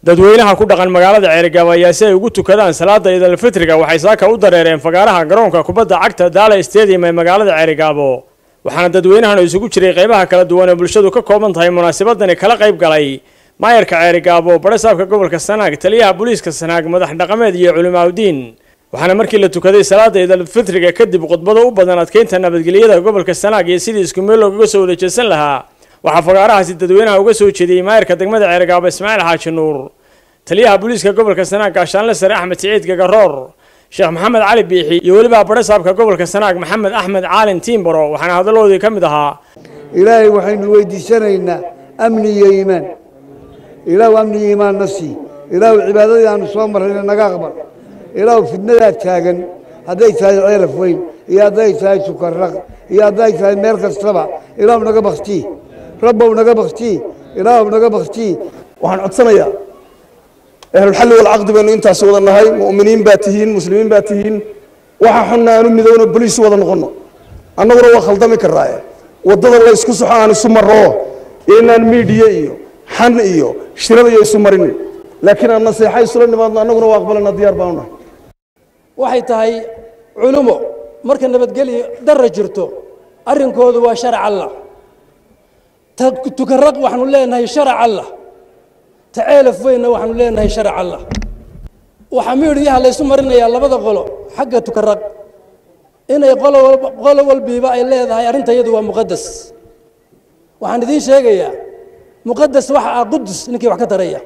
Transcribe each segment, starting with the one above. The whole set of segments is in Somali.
dadweynaha ku dhaqan magaalada Ceerigaabo ayaa si ay ugu tukadaan salaada Eid al-Fitriga waxay saaka u dareereen fagaaraha garoonka kubadda cagta Daala Stadium ee magaalada Ceerigaabo waxaana dadweynahan isugu jiray qaybaha kala duwan ee bulshadu ka kooban tahay munaasabadani kala qayb galay maayarka Ceerigaabo barasaabka gobolka Sanaag taliyaha booliiska Sanaag madax dhaqameed iyo culimaadudiin waxaana markii la tukaday salaada Eid al-Fitriga kadib khudbado u badan adkeynta nabadgelyada gobolka Sanaag iyo sidii isku meel looga soo wada jeesan lahaa waxa fagaarahaasi dadweynaha uga soo jeediyay maayarka degmada Ceerigaabo Ismaaciil Xaaji Nuur taliyaha booliiska gobolka Sanaag Gaashaanle Sare Axmed Saciid Gagaroor Sheekh Maxamed Cali Biixi iyo waliba barasaabka gobolka Sanaag Maxamed Axmed Caalin Tiimbaro waxaana hadaloodii kamid ahaa ilaahay waxaynu weydiisanaynaa amni iyo iimaan ilaahu amni iyo iimaan nasi ilaahu cibaadadii aanu soo marnay naga aqbal ilaahu fidnada taagan haday tahay ceelaf weyn iyo haday tahay sukarraq iyo haday tahay meel kastaba ilaahu naga baqti rabbow naga baqti ilaahu naga baqti waxaan codsanayaa ehlul xal wal aqd baynu intaas wada nahay muuminiin baatihiin muslimiin baatihiin waxa xunnaanu midowna booliis wada noqono annaguna waa khaldami karaaye wadada la isku soxaan isu maro inaan media iyo xan iyo shirada iyo isu marin laakiin aan naseexay isla nimaadna annaguna waa aqbalana diyaar baan nahay waxay tahay culumo marka nabadgelyo darra jirto arrinkoodu waa sharci Allah tukarraq waxaanu leenahay sharci Allah تعالف وين وحن لنا شرع الله وحمير يها ليس مرنا يا لبض قلو حقه تكرق إن قلو والبيباء اللي هذا أنت يدوى مقدس وحن ذي شيء يا مقدس وح قدس نكي وحكت ريا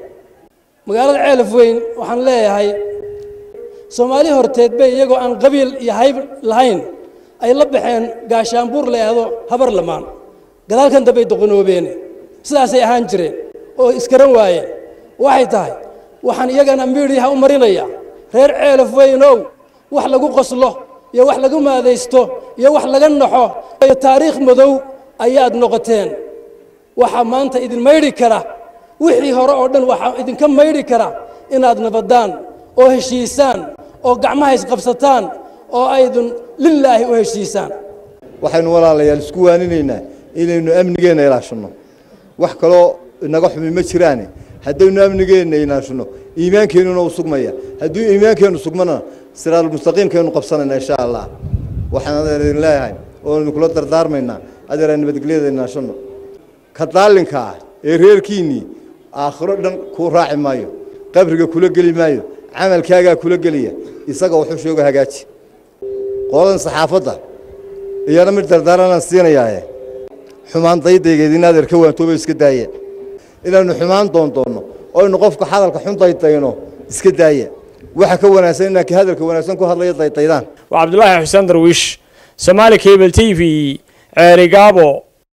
مقال العالف وين وحن لا هاي سومالي هرتيد بي يجو عن قبيل يهيب الهين أي لبحين قاشامبور له هذا هبر لمان قال كان تبي تقنوا بيني سلاسي هانجرين oo iskaran waaye waxay tahay waxaan iyagana miiriyaha u marinaya reer ceelaf weynow wax lagu qoslo iyo wax lagu maadeysto iyo wax laga naxo iyo taariikh madow ayaad noqoteen waxa maanta idin mayri kara wixii hore oo dhan waxa idin ka mayri kara inaad nabadaan oo heshiisaan oo gacmaha is qabsataan oo aydun lillaahi u heshiisaan waxaynu walaalayaal isku waaninaynaa inaynu amnigeena ilaashano wax kale inaga xumi ma jiraan haddaynu amnigeena inaashno iimaankeenuna uu sugmaya haddii iimaankeenu sugmana siraal mustaqiimkeenu qabsanayna insha Allah waxaan idin leeyahay oo kula dardaarmaynaa adeeraan nabadgelyada inaashno ka daalinka ee reerkiini aakhiro dhan ku raaci maayo qabriga kula gali maayo amalkaaga kula galiya isaga wuxuu sheego hagaaji qolan saxaafada iyana mid dardaaran siinayaaye xumaan daydeegeedina adeerka waan tooba iska daaya inaanu xumaan doono oo inu qofka hadalka xun daytayno iska daaya waxa ka wanaagsan inaan ka hadalka wanaagsan ku hadlayo daytaydaan waa Cabdullaahi Xuseen Darwiish Somali Cable TV Ceerigaabo